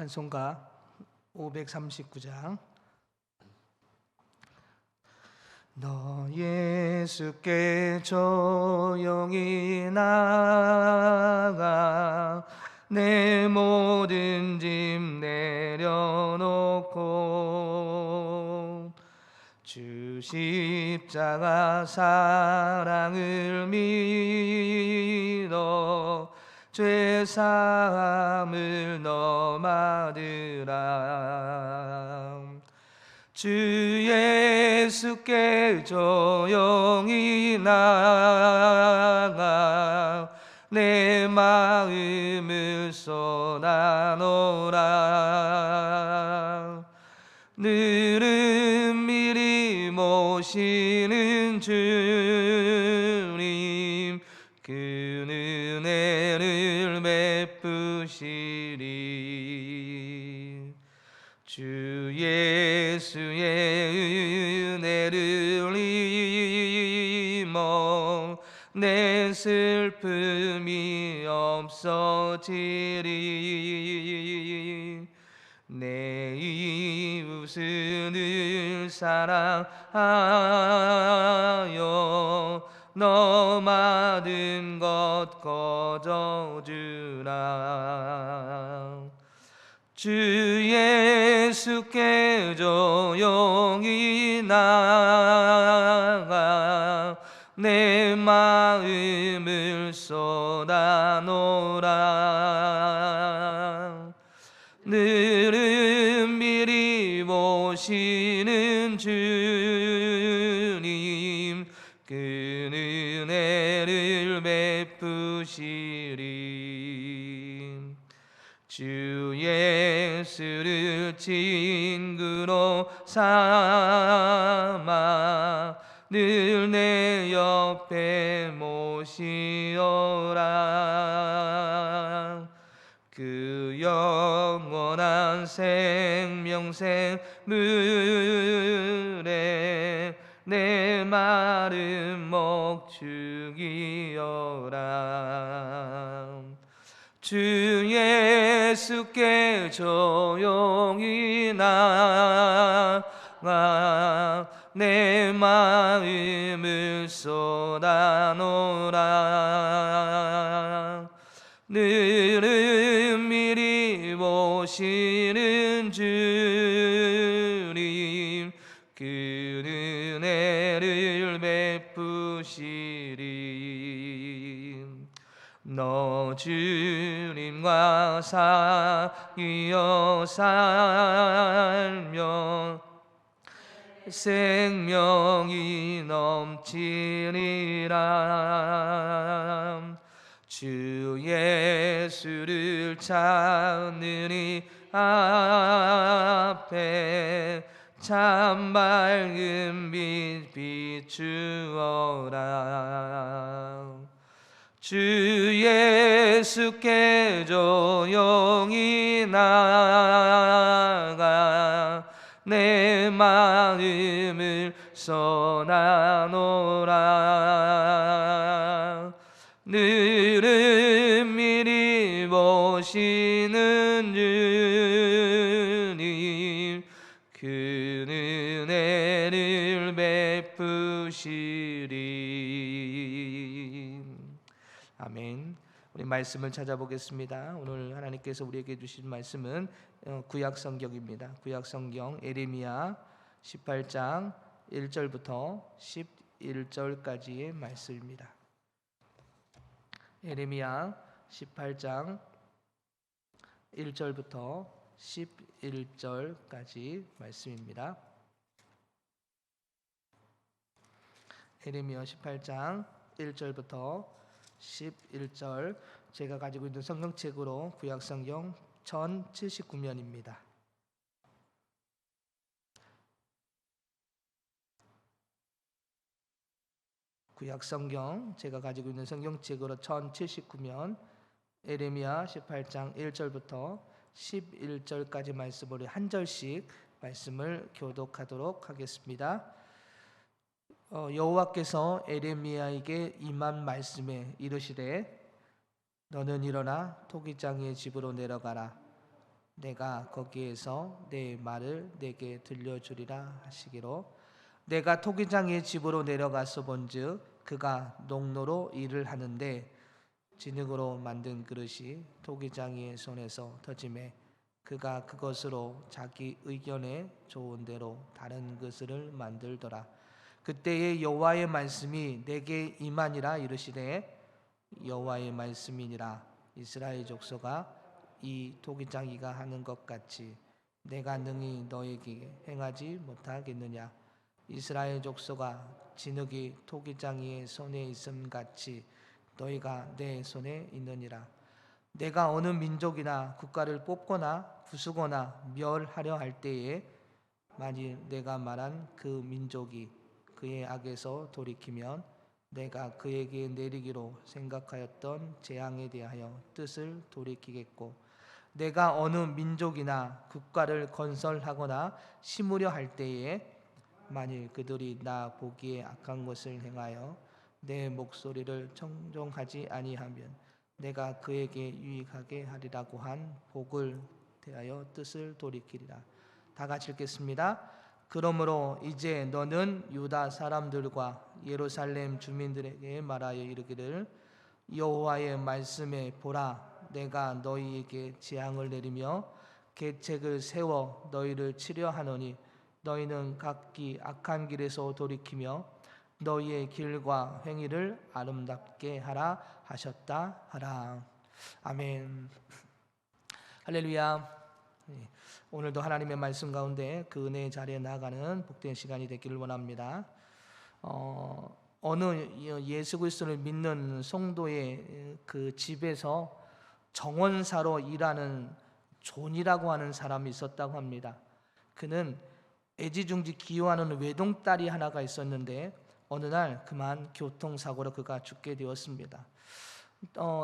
찬송가 539장. 너 예수께 조용히 나가 내 모든 짐 내려놓고 주 십자가 사랑을 믿어 죄사함을 너 받으라. 주 예수께 조용히 나가 내 마음을 쏟아놓으라. 늘은 미리 모시는 주님 그 은혜를 베푸시리. 주 예수의 은혜를 입어 내 슬픔이 없어지리. 내 이웃을 늘 사랑하여 너 받은 것 거저주라. 주 예수께 조용히 나가 내 마음을 쏟아놓으라. 늘은 미리 모시는 주님 그 은혜를 베푸시리. 주 예수를 친구로 삼아 늘 내 옆에 모시어라. 그 영원한 생명 샘물에 내 마른 목 죽이어라. 주 예수께 조용히 나가 내 마음을 쏟아놓으라. 늘은 미리 모시는 주님 그 은혜를 베푸시리. 너 주님과 사귀어 살면 생명이 넘치리라. 주 예수를 찾는 이 앞에 참 밝은 빛 비추어라. 주 예수께 조용히 나가 내 마음을 쏟아놓으라. 늘은 미리 모시는 주님 그 은혜를 베푸시리. 아멘. 우리 말씀을 찾아보겠습니다. 오늘 하나님께서 우리에게 주신 말씀은 구약 성경입니다. 구약 성경 에레미야 18장 1절부터 11절까지의 말씀입니다. 에레미야 18장 1절부터 11절까지 말씀입니다. 에레미야 18장 1절부터 11절. 제가 가지고 있는 성경책으로 구약성경 1079면입니다. 구약성경 제가 가지고 있는 성경책으로 1079면 에레미야 18장 1절부터 11절까지 말씀을 한 절씩 말씀을 교독하도록 하겠습니다. 여호와께서 에레미야에게 임한 말씀에 이르시되 너는 일어나 토기장의 집으로 내려가라. 내가 거기에서 내 말을 내게 들려주리라 하시기로, 내가 토기장의 집으로 내려가서 본즉 그가 농로로 일을 하는데 진흙으로 만든 그릇이 토기장이의 손에서 터짐에 그가 그것으로 자기 의견에 좋은 대로 다른 그릇을 만들더라. 그때에 여호와의 말씀이 내게 임하니라. 이르시되 여호와의 말씀이니라. 이스라엘 족속아, 이 토기장이가 하는 것 같이 내가 능히 너에게 행하지 못하겠느냐. 이스라엘 족속아, 진흙이 토기장이의 손에 있음 같이 너희가 내 손에 있느니라. 내가 어느 민족이나 국가를 뽑거나 부수거나 멸하려 할 때에 만일 내가 말한 그 민족이 그의 악에서 돌이키면 내가 그에게 내리기로 생각하였던 재앙에 대하여 뜻을 돌이키겠고, 내가 어느 민족이나 국가를 건설하거나 심으려 할 때에 만일 그들이 나 보기에 악한 것을 행하여 내 목소리를 청종하지 아니하면 내가 그에게 유익하게 하리라고 한 복을 대하여 뜻을 돌이키리라. 다 같이 읽겠습니다. 그러므로 이제 너는 유다 사람들과 예루살렘 주민들에게 말하여 이르기를, 여호와의 말씀에 보라, 내가 너희에게 재앙을 내리며 계책을 세워 너희를 치려 하노니 너희는 각기 악한 길에서 돌이키며 너희의 길과 행위를 아름답게 하라 하셨다 하라. 아멘. 할렐루야. 오늘도 하나님의 말씀 가운데 그 은혜의 자리에 나아가는 복된 시간이 되기를 원합니다. 어느 예수 그리스도를 믿는 성도의 그 집에서 정원사로 일하는 존이라고 하는 사람이 있었다고 합니다. 그는 애지중지 기여하는 외동딸이 하나가 있었는데 어느 날 그만 교통사고로 그가 죽게 되었습니다.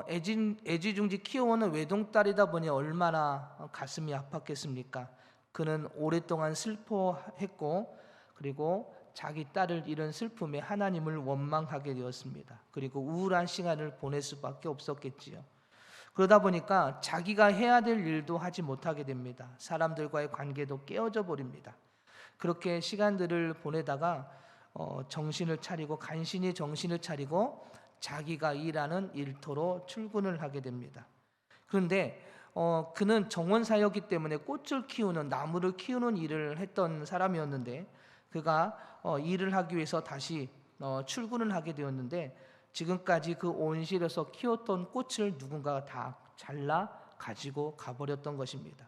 애지중지 키워오는 외동딸이다 보니 얼마나 가슴이 아팠겠습니까? 그는 오랫동안 슬퍼했고, 그리고 자기 딸을 잃은 슬픔에 하나님을 원망하게 되었습니다. 그리고 우울한 시간을 보낼 수밖에 없었겠지요. 그러다 보니까 자기가 해야 될 일도 하지 못하게 됩니다. 사람들과의 관계도 깨어져 버립니다. 그렇게 시간들을 보내다가 정신을 차리고, 간신히 정신을 차리고 자기가 일하는 일터로 출근을 하게 됩니다. 그런데 그는 정원사였기 때문에 꽃을 키우는, 나무를 키우는 일을 했던 사람이었는데, 그가 일을 하기 위해서 다시 출근을 하게 되었는데, 지금까지 그 온실에서 키웠던 꽃을 누군가가 다 잘라 가지고 가버렸던 것입니다.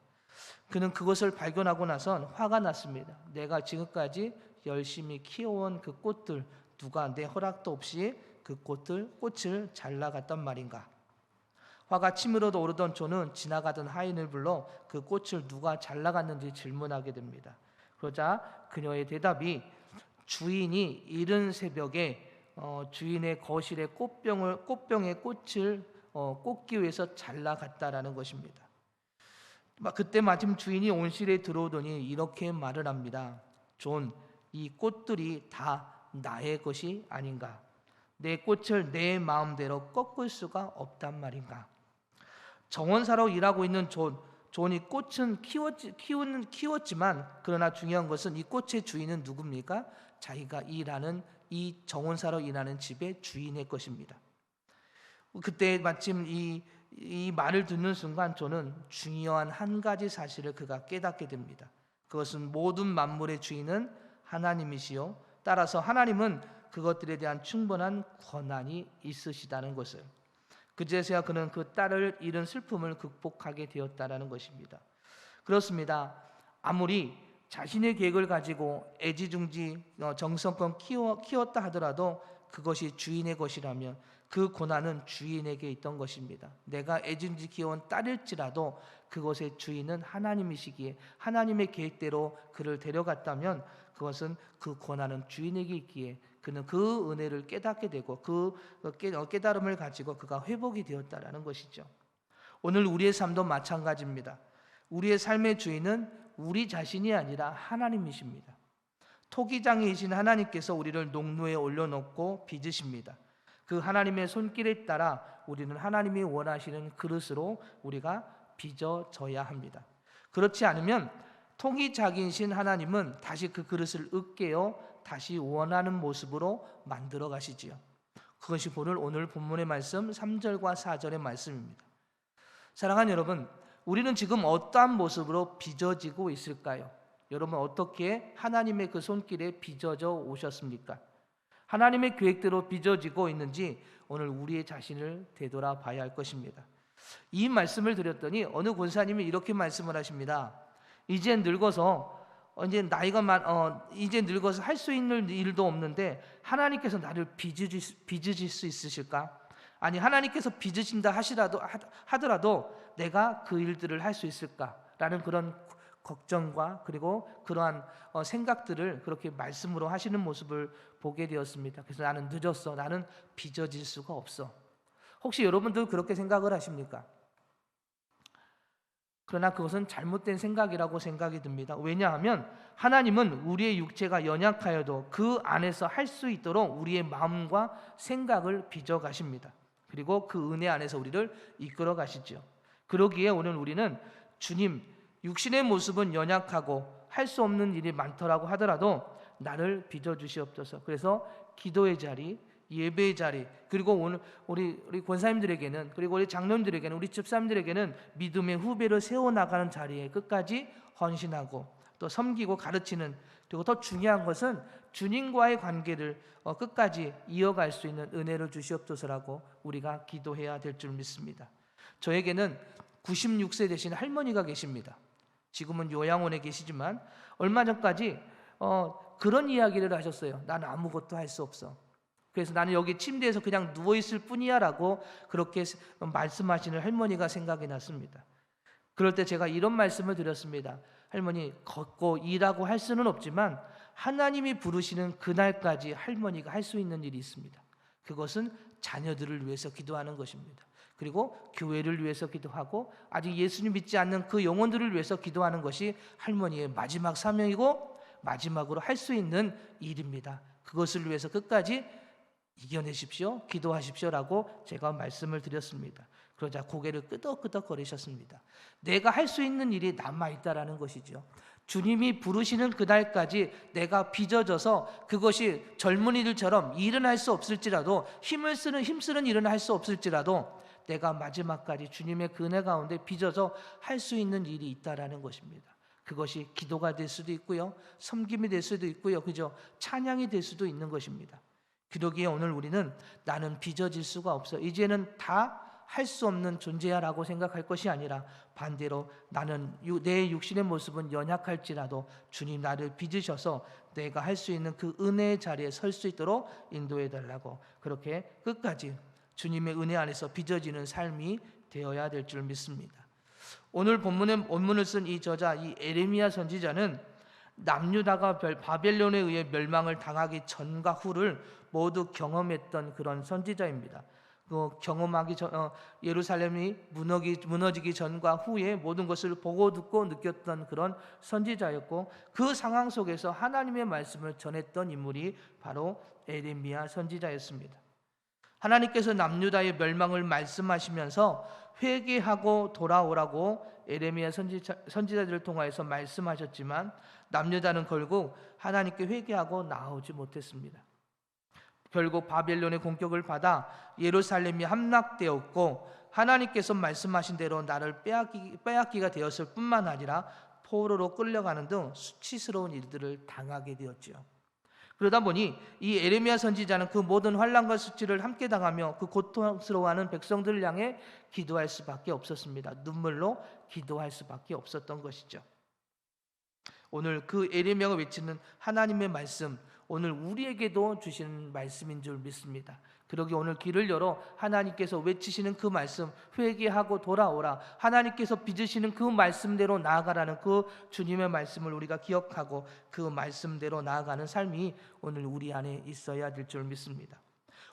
그는 그것을 발견하고 나선 화가 났습니다. 내가 지금까지 열심히 키워온 그 꽃들, 누가 내 허락도 없이 그 꽃을 잘라갔단 말인가. 화가 치밀어도 오르던 존은 지나가던 하인을 불러 그 꽃을 누가 잘라갔는지 질문하게 됩니다. 그러자 그녀의 대답이, 주인이 이른 새벽에 주인의 거실에 꽃병에 꽃을 꽂기 위해서 잘라갔다라는 것입니다. 그때 마침 주인이 온실에 들어오더니 이렇게 말을 합니다. 존, 이 꽃들이 다 나의 것이 아닌가? 내 꽃을 내 마음대로 꺾을 수가 없단 말인가? 정원사로 일하고 있는 존이 꽃은 키웠지만, 그러나 중요한 것은 이 꽃의 주인은 누굽니까? 자기가 일하는, 이 정원사로 일하는 집의 주인의 것입니다. 그때 마침 이 말을 듣는 순간 저는 중요한 한 가지 사실을 그가 깨닫게 됩니다. 그것은 모든 만물의 주인은 하나님이시요, 따라서 하나님은 그것들에 대한 충분한 권한이 있으시다는 것을. 그제서야 그는 그 딸을 잃은 슬픔을 극복하게 되었다라는 것입니다. 그렇습니다. 아무리 자신의 계획을 가지고 애지중지 정성껏 키웠다 하더라도 그것이 주인의 것이라면 그 고난은 주인에게 있던 것입니다. 내가 애지중지 키워온 딸일지라도 그것의 주인은 하나님이시기에 하나님의 계획대로 그를 데려갔다면 그것은, 그 고난은 주인에게 있기에 그는 그 은혜를 깨닫게 되고 그 깨달음을 가지고 그가 회복이 되었다라는 것이죠. 오늘 우리의 삶도 마찬가지입니다. 우리의 삶의 주인은 우리 자신이 아니라 하나님이십니다. 토기장이신 하나님께서 우리를 농로에 올려놓고 빚으십니다. 그 하나님의 손길에 따라 우리는 하나님이 원하시는 그릇으로 우리가 빚어져야 합니다. 그렇지 않으면 통이작이신 하나님은 다시 그 그릇을 으깨어 다시 원하는 모습으로 만들어 가시지요. 그것이 오늘 본문의 말씀 3절과 4절의 말씀입니다. 사랑하는 여러분, 우리는 지금 어떠한 모습으로 빚어지고 있을까요? 여러분, 어떻게 하나님의 그 손길에 빚어져 오셨습니까? 하나님의 계획대로 빚어지고 있는지 오늘 우리의 자신을 되돌아봐야 할 것입니다. 이 말씀을 드렸더니 어느 권사님이 이렇게 말씀을 하십니다. 이제 늙어서 할 수 있는 일도 없는데 하나님께서 나를 빚으실 수 있으실까? 아니, 하나님께서 빚으신다 하더라도 내가 그 일들을 할 수 있을까라는 그런 걱정과 그리고 그러한 생각들을 그렇게 말씀으로 하시는 모습을 보게 되었습니다. 그래서 나는 늦었어. 나는 빚어질 수가 없어. 혹시 여러분도 그렇게 생각을 하십니까? 그러나 그것은 잘못된 생각이라고 생각이 듭니다. 왜냐하면 하나님은 우리의 육체가 연약하여도 그 안에서 할 수 있도록 우리의 마음과 생각을 빚어 가십니다. 그리고 그 은혜 안에서 우리를 이끌어 가시죠. 그러기에 오늘 우리는 주님, 육신의 모습은 연약하고 할 수 없는 일이 많더라고 하더라도 나를 빚어 주시옵소서. 그래서 기도의 자리, 예배의 자리, 그리고 오늘 우리 권사님들에게는, 그리고 우리 장로님들에게는, 우리 집사님들에게는 믿음의 후배를 세워나가는 자리에 끝까지 헌신하고 또 섬기고 가르치는, 그리고 더 중요한 것은 주님과의 관계를 끝까지 이어갈 수 있는 은혜를 주시옵소서라고 우리가 기도해야 될 줄 믿습니다. 저에게는 96세 되신 할머니가 계십니다. 지금은 요양원에 계시지만 얼마 전까지 그런 이야기를 하셨어요. 나는 아무것도 할 수 없어. 그래서 나는 여기 침대에서 그냥 누워있을 뿐이야 라고 그렇게 말씀하시는 할머니가 생각이 났습니다. 그럴 때 제가 이런 말씀을 드렸습니다. 할머니, 걷고 일하고 할 수는 없지만 하나님이 부르시는 그날까지 할머니가 할 수 있는 일이 있습니다. 그것은 자녀들을 위해서 기도하는 것입니다. 그리고 교회를 위해서 기도하고 아직 예수님 믿지 않는 그 영혼들을 위해서 기도하는 것이 할머니의 마지막 사명이고 마지막으로 할 수 있는 일입니다. 그것을 위해서 끝까지 이겨내십시오, 기도하십시오라고 제가 말씀을 드렸습니다. 그러자 고개를 끄덕끄덕 거리셨습니다. 내가 할 수 있는 일이 남아있다라는 것이죠. 주님이 부르시는 그날까지 내가 빚어져서 그것이 젊은이들처럼 일은 할 수 없을지라도 힘쓰는 일은 할 수 없을지라도 내가 마지막까지 주님의 그 은혜 가운데 빚어서 할 수 있는 일이 있다라는 것입니다. 그것이 기도가 될 수도 있고요, 섬김이 될 수도 있고요, 그죠? 찬양이 될 수도 있는 것입니다. 그러기에 오늘 우리는 나는 빚어질 수가 없어, 이제는 다 할 수 없는 존재야라고 생각할 것이 아니라 반대로 나는 내 육신의 모습은 연약할지라도 주님 나를 빚으셔서 내가 할 수 있는 그 은혜의 자리에 설 수 있도록 인도해 달라고, 그렇게 끝까지 주님의 은혜 안에서 빚어지는 삶이 되어야 될 줄 믿습니다. 오늘 본문을 쓴 이 저자, 이 에레미야 선지자는 남유다가 바벨론에 의해 멸망을 당하기 전과 후를 모두 경험했던 그런 선지자입니다. 경험하기 전, 예루살렘이 무너지기 전과 후에 모든 것을 보고 듣고 느꼈던 그런 선지자였고, 그 상황 속에서 하나님의 말씀을 전했던 인물이 바로 에레미야 선지자였습니다. 하나님께서 남유다의 멸망을 말씀하시면서 회개하고 돌아오라고 에레미야 선지자들을 통하여서 말씀하셨지만 남유다는 결국 하나님께 회개하고 나오지 못했습니다. 결국 바벨론의 공격을 받아 예루살렘이 함락되었고 하나님께서 말씀하신 대로 나를 빼앗기가 되었을 뿐만 아니라 포로로 끌려가는 등 수치스러운 일들을 당하게 되었지요. 그러다 보니 이 에레미야 선지자는 그 모든 환난과 수치를 함께 당하며 그 고통스러워하는 백성들을 향해 기도할 수밖에 없었습니다. 눈물로 기도할 수밖에 없었던 것이죠. 오늘 그 에레미야가 외치는 하나님의 말씀, 오늘 우리에게도 주시는 말씀인 줄 믿습니다. 그러기 오늘 길을 열어 하나님께서 외치시는 그 말씀, 회개하고 돌아오라, 하나님께서 빚으시는 그 말씀대로 나아가라는 그 주님의 말씀을 우리가 기억하고 그 말씀대로 나아가는 삶이 오늘 우리 안에 있어야 될 줄 믿습니다.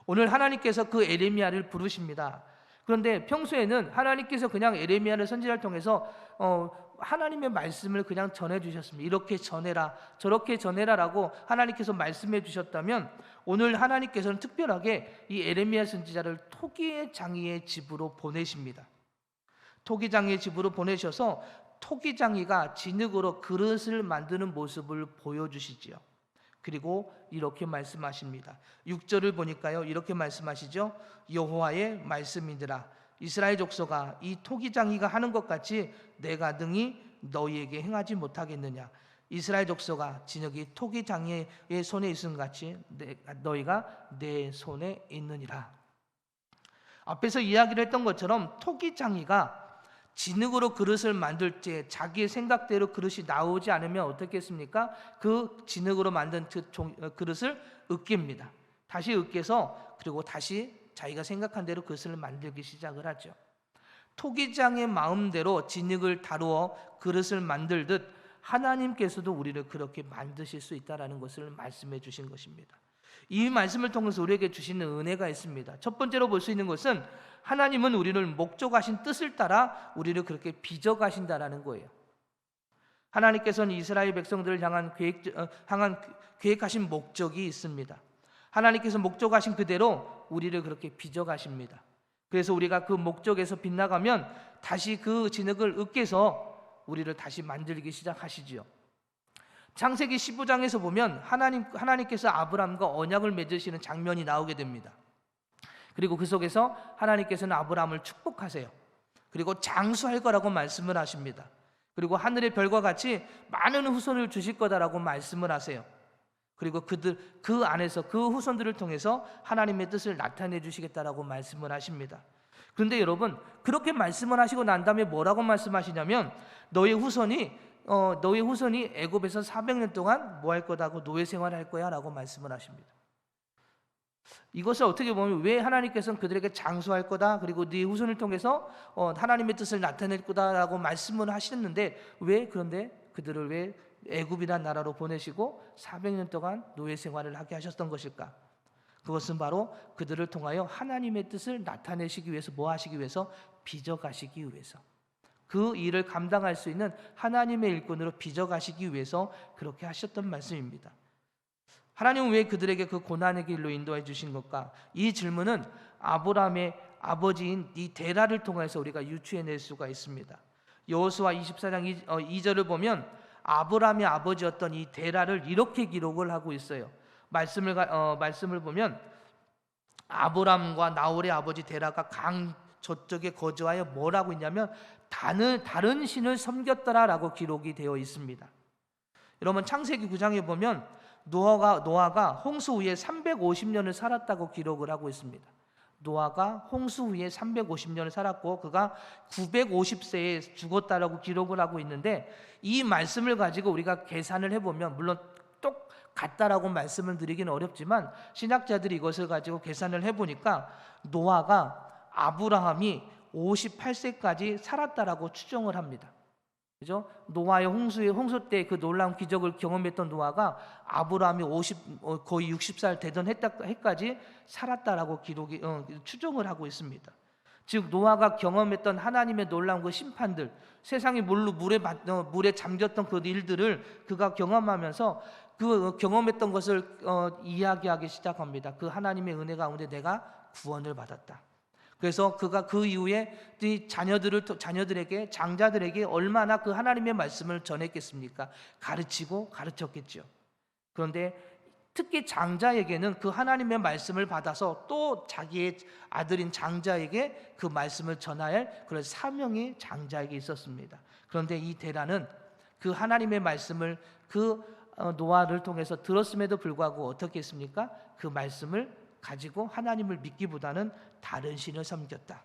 오늘 하나님께서 그 에레미야를 부르십니다. 그런데 평소에는 하나님께서 그냥 에레미야를 선지자를 통해서 하나님의 말씀을 그냥 전해주셨습니다. 이렇게 전해라, 저렇게 전해라라고 하나님께서 말씀해 주셨다면 오늘 하나님께서는 특별하게 이 에레미야 선지자를 토기의 장이의 집으로 보내십니다. 토기장의 집으로 보내셔서 토기장이가 진흙으로 그릇을 만드는 모습을 보여주시지요. 그리고 이렇게 말씀하십니다. 6절을 보니까요, 이렇게 말씀하시죠. 여호와의 말씀이니라. 이스라엘 족속아, 이 토기장이가 하는 것 같이 내가 능히 너희에게 행하지 못하겠느냐. 이스라엘 족속아, 진흙이 토기장이의 손에 있음 같이 너희가 내 손에 있느니라. 앞에서 이야기를 했던 것처럼 토기장이가 진흙으로 그릇을 만들 때 자기의 생각대로 그릇이 나오지 않으면 어떻게 했습니까? 그 진흙으로 만든 그릇을 으깹니다. 다시 으깨서 그리고 다시 자기가 생각한 대로 그릇을 만들기 시작을 하죠. 토기장의 마음대로 진흙을 다루어 그릇을 만들듯 하나님께서도 우리를 그렇게 만드실 수 있다는 것을 말씀해 주신 것입니다. 이 말씀을 통해서 우리에게 주시는 은혜가 있습니다. 첫 번째로 볼 수 있는 것은 하나님은 우리를 목적하신 뜻을 따라 우리를 그렇게 빚어가신다라는 거예요. 하나님께서는 이스라엘 백성들을 향한 계획하신 목적이 있습니다. 하나님께서 목적하신 그대로 우리를 그렇게 빚어가십니다. 그래서 우리가 그 목적에서 빗나가면 다시 그 진흙을 으깨서 우리를 다시 만들기 시작하시지요. 창세기 15장에서 보면 하나님께서 아브람과 언약을 맺으시는 장면이 나오게 됩니다. 그리고 그 속에서 하나님께서는 아브람을 축복하세요. 그리고 장수할 거라고 말씀을 하십니다. 그리고 하늘의 별과 같이 많은 후손을 주실 거다라고 말씀을 하세요. 그리고 그 안에서 그 후손들을 통해서 하나님의 뜻을 나타내 주시겠다라고 말씀을 하십니다. 그런데 여러분, 그렇게 말씀을 하시고 난 다음에 뭐라고 말씀하시냐면 너희 후손이 애굽에서 400년 동안 뭐 할 거다고 노예 생활을 할 거야 라고 말씀을 하십니다. 이것을 어떻게 보면 왜 하나님께서는 그들에게 장수할 거다, 그리고 네 후손을 통해서 하나님의 뜻을 나타낼 거다라고 말씀을 하셨는데 그런데 그들을 왜 애굽이라는 나라로 보내시고 400년 동안 노예 생활을 하게 하셨던 것일까? 그것은 바로 그들을 통하여 하나님의 뜻을 나타내시기 위해서, 뭐 하시기 위해서? 빚어가시기 위해서. 그 일을 감당할 수 있는 하나님의 일꾼으로 빚어가시기 위해서 그렇게 하셨던 말씀입니다. 하나님은 왜 그들에게 그 고난의 길로 인도해 주신 것까? 이 질문은 아브라함의 아버지인 이 데라를 통해서 우리가 유추해낼 수가 있습니다. 여호수아 24장 2절을 보면 아브라함의 아버지였던 이 데라를 이렇게 기록을 하고 있어요. 말씀을 보면 아브라함과 나홀의 아버지 데라가 강 저쪽에 거주하여 뭐라고 있냐면 다른 신을 섬겼더라라고 기록이 되어 있습니다. 여러분, 창세기 9장에 보면 노아가 홍수 후에 350년을 살았다고 기록을 하고 있습니다. 노아가 홍수 후에 350년을 살았고 그가 950세에 죽었다라고 기록을 하고 있는데, 이 말씀을 가지고 우리가 계산을 해보면, 물론 똑같다라고 말씀을 드리기는 어렵지만 신학자들이 이것을 가지고 계산을 해보니까 노아가 아브라함이 58세까지 살았다라고 추정을 합니다. 그죠? 노아의 홍수 때 그 놀라운 기적을 경험했던 노아가 아브라함이 거의 60살 되던 해까지 살았다라고 추정을 하고 있습니다. 즉 노아가 경험했던 하나님의 놀라운 그 심판들, 세상이 물에 잠겼던 그 일들을 그가 경험하면서 그 경험했던 것을 이야기하기 시작합니다. 그 하나님의 은혜 가운데 내가 구원을 받았다. 그래서 그가 그 이후에 자녀들에게, 장자들에게 얼마나 그 하나님의 말씀을 전했겠습니까? 가르치고 가르쳤겠죠. 그런데 특히 장자에게는 그 하나님의 말씀을 받아서 또 자기의 아들인 장자에게 그 말씀을 전해야 할 그런 사명이 장자에게 있었습니다. 그런데 이 데라는 그 하나님의 말씀을 노아를 통해서 들었음에도 불구하고 어떻게 했습니까? 그 말씀을 가지고 하나님을 믿기보다는 다른 신을 섬겼다.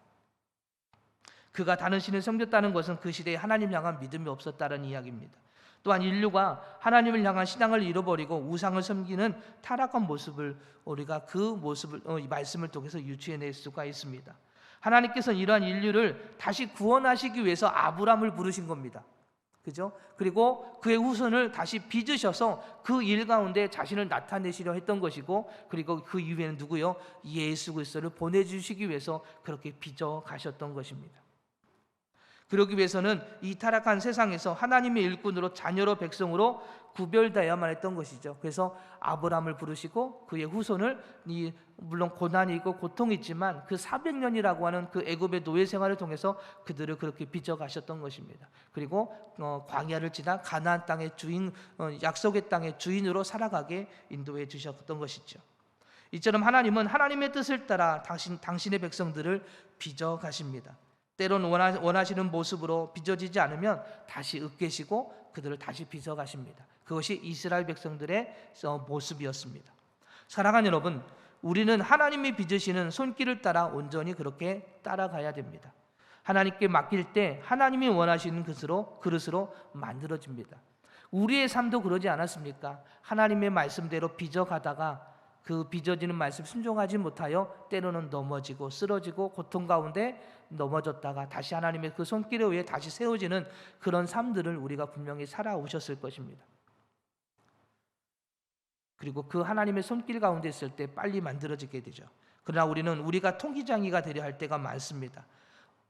그가 다른 신을 섬겼다는 것은 그 시대에 하나님 향한 믿음이 없었다는 이야기입니다. 또한 인류가 하나님을 향한 신앙을 잃어버리고 우상을 섬기는 타락한 모습을 우리가 이 말씀을 통해서 유추해낼 수가 있습니다. 하나님께서는 이러한 인류를 다시 구원하시기 위해서 아브람을 부르신 겁니다. 그죠? 그리고 그의 후손을 다시 빚으셔서 그 일 가운데 자신을 나타내시려 했던 것이고, 그리고 그 이후에는 누구요? 예수 그리스도를 보내주시기 위해서 그렇게 빚어 가셨던 것입니다. 그러기 위해서는 이 타락한 세상에서 하나님의 일꾼으로 자녀로 백성으로 구별되어야만 했던 것이죠. 그래서 아브라함을 부르시고 그의 후손을 물론 고난이 있고 고통이 있지만 그 400년이라고 하는 그 애굽의 노예 생활을 통해서 그들을 그렇게 빚어 가셨던 것입니다. 그리고 광야를 지나 가나안 땅의 주인, 약속의 땅의 주인으로 살아가게 인도해 주셨던 것이죠. 이처럼 하나님은 하나님의 뜻을 따라 당신의 백성들을 빚어 가십니다. 때론 원하시는 모습으로 빚어지지 않으면 다시 으깨시고 그들을 다시 빚어 가십니다. 그것이 이스라엘 백성들의 모습이었습니다. 사랑하는 여러분, 우리는 하나님이 빚으시는 손길을 따라 온전히 그렇게 따라가야 됩니다. 하나님께 맡길 때 하나님이 원하시는 그릇으로 만들어집니다. 우리의 삶도 그러지 않았습니까? 하나님의 말씀대로 빚어가다가 그 빚어지는 말씀 순종하지 못하여 때로는 넘어지고 쓰러지고 고통 가운데 넘어졌다가 다시 하나님의 그 손길에 의해 다시 세워지는 그런 삶들을 우리가 분명히 살아오셨을 것입니다. 그리고 그 하나님의 손길 가운데 있을 때 빨리 만들어지게 되죠. 그러나 우리가 통기장이가 되려 할 때가 많습니다.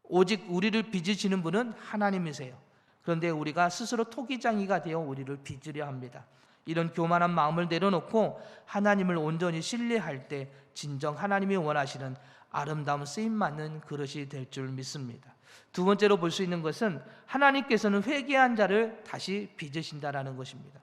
오직 우리를 빚으시는 분은 하나님이세요. 그런데 우리가 스스로 토기장이가 되어 우리를 빚으려 합니다. 이런 교만한 마음을 내려놓고 하나님을 온전히 신뢰할 때 진정 하나님이 원하시는 아름다운 쓰임맞는 그릇이 될 줄 믿습니다. 두 번째로 볼 수 있는 것은 하나님께서는 회개한 자를 다시 빚으신다라는 것입니다.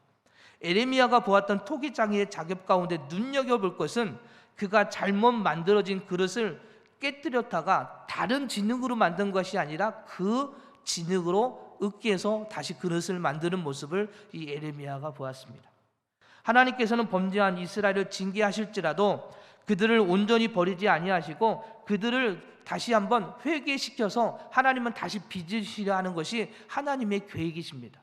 에레미야가 보았던 토기장이의 작업 가운데 눈여겨볼 것은 그가 잘못 만들어진 그릇을 깨뜨렸다가 다른 진흙으로 만든 것이 아니라 그 진흙으로 으깨서 다시 그릇을 만드는 모습을 이 에레미야가 보았습니다. 하나님께서는 범죄한 이스라엘을 징계하실지라도 그들을 온전히 버리지 아니하시고 그들을 다시 한번 회개시켜서 하나님은 다시 빚으시려 하는 것이 하나님의 계획이십니다.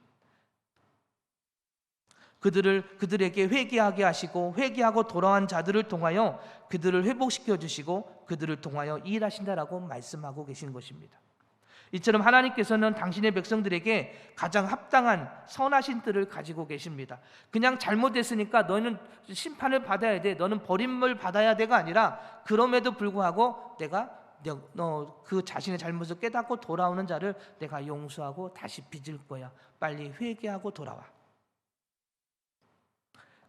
그들에게 회개하게 하시고 회개하고 돌아온 자들을 통하여 그들을 회복시켜 주시고 그들을 통하여 일하신다라고 말씀하고 계신 것입니다. 이처럼 하나님께서는 당신의 백성들에게 가장 합당한 선하신 뜻을 가지고 계십니다. 그냥 잘못했으니까 너는 심판을 받아야 돼, 너는 버림을 받아야 돼가 아니라 그럼에도 불구하고 내가 그 자신의 잘못을 깨닫고 돌아오는 자를 내가 용서하고 다시 빚을 거야. 빨리 회개하고 돌아와.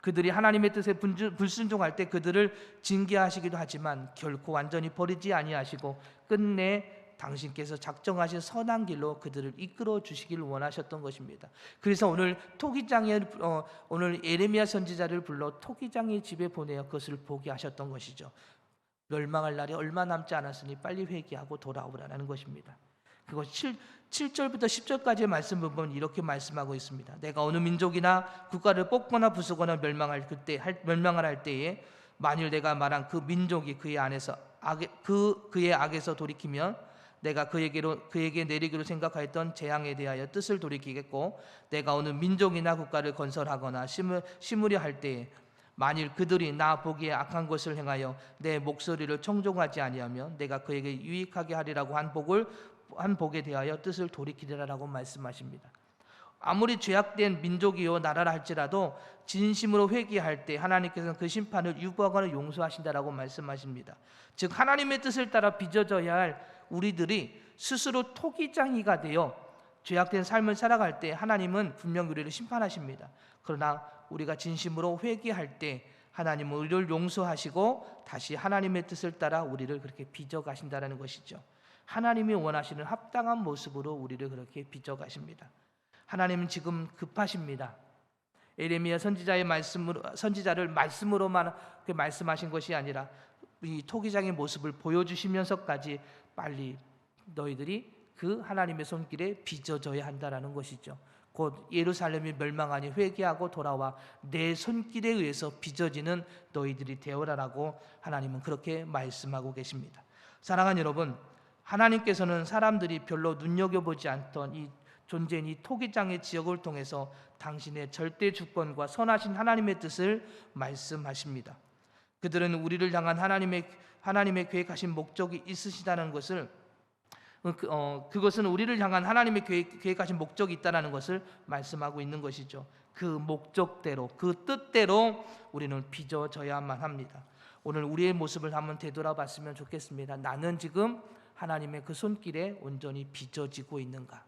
그들이 하나님의 뜻에 불순종할 때 그들을 징계하시기도 하지만 결코 완전히 버리지 아니하시고 끝내 당신께서 작정하신 선한 길로 그들을 이끌어 주시길 원하셨던 것입니다. 그래서 오늘 오늘 에레미야 선지자를 불러 토기장의 집에 보내어 그것을 보게 하셨던 것이죠. 멸망할 날이 얼마 남지 않았으니 빨리 회개하고 돌아오라는 것입니다. 그것 7절부터 10절까지의 말씀을 보면 이렇게 말씀하고 있습니다. 내가 어느 민족이나 국가를 뽑거나 부수거나 멸망을 할 때에 만일 내가 말한 그 민족이 그의 악에서 돌이키면 내가 그에게 내리기로 생각하였던 재앙에 대하여 뜻을 돌이키겠고 내가 어느 민족이나 국가를 건설하거나 심으려 할 때에 만일 그들이 나 보기에 악한 것을 행하여 내 목소리를 청종하지 아니하면 내가 그에게 유익하게 하리라고 한 복에 대하여 뜻을 돌이키리라라고 말씀하십니다. 아무리 죄악된 민족이요 나라라 할지라도 진심으로 회개할 때 하나님께서는 그 심판을 유보하거나 용서하신다라고 말씀하십니다. 즉 하나님의 뜻을 따라 빚어져야 할 우리들이 스스로 토기장이가 되어 죄악된 삶을 살아갈 때 하나님은 분명 우리를 심판하십니다. 그러나 우리가 진심으로 회개할 때 하나님은 우리를 용서하시고 다시 하나님의 뜻을 따라 우리를 그렇게 빚어 가신다는 것이죠. 하나님이 원하시는 합당한 모습으로 우리를 그렇게 빚어 가십니다. 하나님은 지금 급하십니다. 에레미야 선지자를 말씀으로만 말씀하신 것이 아니라 이 토기장의 모습을 보여주시면서까지 빨리 너희들이 그 하나님의 손길에 빚어져야 한다라는 것이죠. 곧 예루살렘이 멸망하니 회개하고 돌아와 내 손길에 의해서 빚어지는 너희들이 되어라라고 하나님은 그렇게 말씀하고 계십니다. 사랑하는 여러분, 하나님께서는 사람들이 별로 눈여겨보지 않던 이 존재인 이 토기장의 지역을 통해서 당신의 절대 주권과 선하신 하나님의 뜻을 말씀하십니다. 그들은 우리를 향한 하나님의 계획하신 목적이 있으시다는 것을 그것은 우리를 향한 하나님의 계획하신 목적이 있다는 것을 말씀하고 있는 것이죠. 그 목적대로 그 뜻대로 우리는 빚어져야만 합니다. 오늘 우리의 모습을 한번 되돌아봤으면 좋겠습니다. 나는 지금 하나님의 그 손길에 온전히 빚어지고 있는가?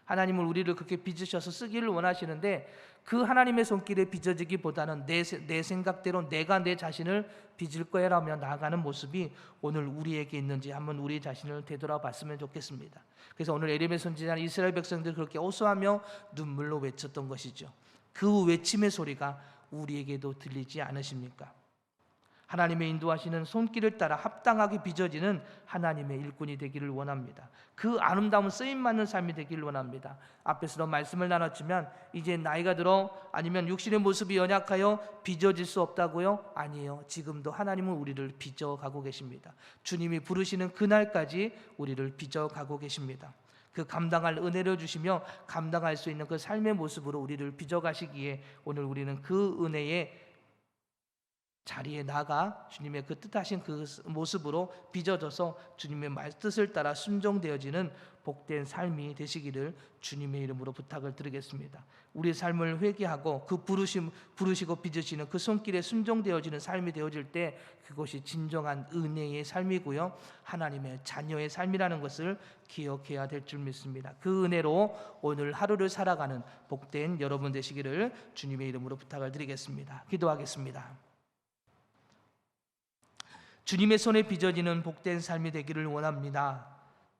하나님은 우리를 그렇게 빚으셔서 쓰기를 원하시는데 그 하나님의 손길에 빚어지기보다는 내 생각대로 내가 내 자신을 빚을 거야라며 나아가는 모습이 오늘 우리에게 있는지 한번 우리 자신을 되돌아봤으면 좋겠습니다. 그래서 오늘 에레미야 선지자는 이스라엘 백성들 그렇게 호소하며 눈물로 외쳤던 것이죠. 그 외침의 소리가 우리에게도 들리지 않으십니까? 하나님의 인도하시는 손길을 따라 합당하게 빚어지는 하나님의 일꾼이 되기를 원합니다. 그 아름다운 쓰임받는 삶이 되기를 원합니다. 앞에서도 말씀을 나눴지만 이제 나이가 들어 아니면 육신의 모습이 연약하여 빚어질 수 없다고요? 아니에요. 지금도 하나님은 우리를 빚어가고 계십니다. 주님이 부르시는 그날까지 우리를 빚어가고 계십니다. 그 감당할 은혜를 주시며 감당할 수 있는 그 삶의 모습으로 우리를 빚어가시기에 오늘 우리는 그 은혜의 자리에 나가 주님의 그 뜻하신 그 모습으로 빚어져서 주님의 말뜻을 따라 순종되어지는 복된 삶이 되시기를 주님의 이름으로 부탁을 드리겠습니다. 우리 삶을 회개하고 그 부르시고 빚으시는 그 손길에 순종되어지는 삶이 되어질 때 그것이 진정한 은혜의 삶이고요, 하나님의 자녀의 삶이라는 것을 기억해야 될 줄 믿습니다. 그 은혜로 오늘 하루를 살아가는 복된 여러분 되시기를 주님의 이름으로 부탁을 드리겠습니다. 기도하겠습니다. 주님의 손에 빚어지는 복된 삶이 되기를 원합니다.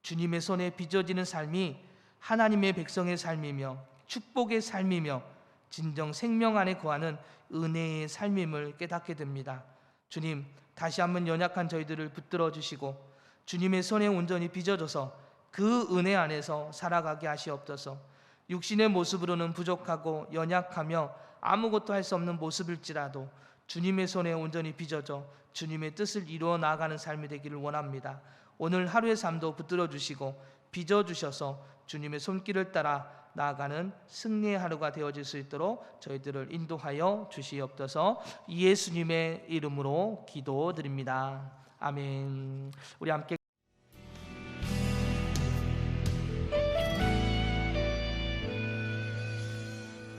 주님의 손에 빚어지는 삶이 하나님의 백성의 삶이며 축복의 삶이며 진정 생명 안에 거하는 은혜의 삶임을 깨닫게 됩니다. 주님, 다시 한번 연약한 저희들을 붙들어 주시고 주님의 손에 온전히 빚어져서 그 은혜 안에서 살아가게 하시옵소서. 육신의 모습으로는 부족하고 연약하며 아무것도 할 수 없는 모습일지라도 주님의 손에 온전히 빚어져 주님의 뜻을 이루어 나아가는 삶이 되기를 원합니다. 오늘 하루의 삶도 붙들어 주시고 빚어 주셔서 주님의 손길을 따라 나아가는 승리의 하루가 되어질 수 있도록 저희들을 인도하여 주시옵소서. 예수님의 이름으로 기도드립니다. 아멘. 우리 함께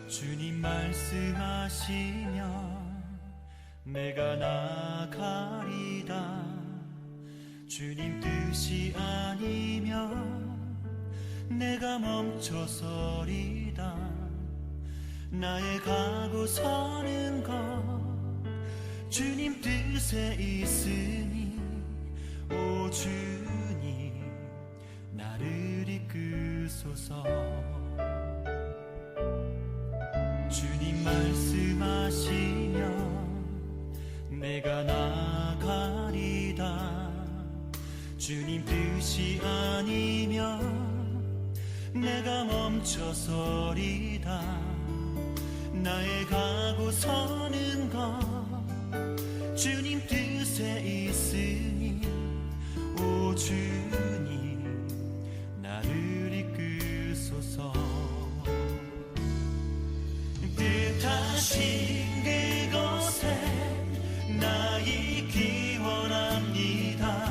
주님 말씀하시면 내가 나가리다. 주님 뜻이 아니면 내가 멈춰서리다. 나의 가고 서는 것 주님 뜻에 있으니 오 주님 나를 이끄소서. 주님 말씀하시면 내가 나가리다. 주님 뜻이 아니면 내가 멈춰서리다. 나의 가고 서는 것 주님 뜻에 있으니 오 주님 나를 이끄소서. 뜻하신 그곳에 나 있기 원합니다.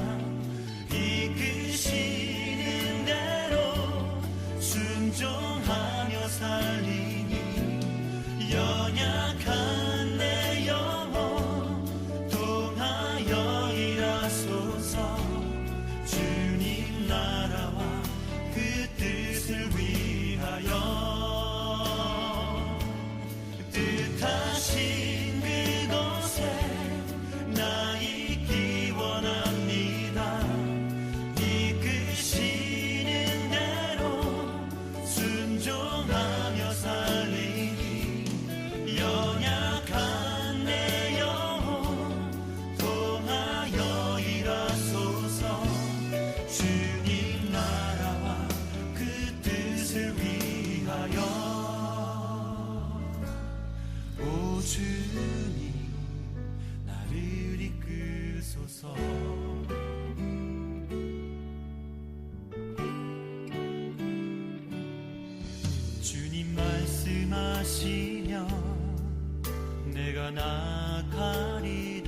이끄시는 대로 순종하며 살리니 연약한 내 영혼 통하여 일하소서. 주님 나라와 그 뜻을 위하여 뜻하신 그곳에 나 있기 원합니다. 이끄시는 대로 순종하며 살리니 연약한 내 영혼 통하여 일하소서. 주님 나라와 그 뜻을 위하여 오 주님 나를 이끄소서. 주님 말씀하시면 내가 나가리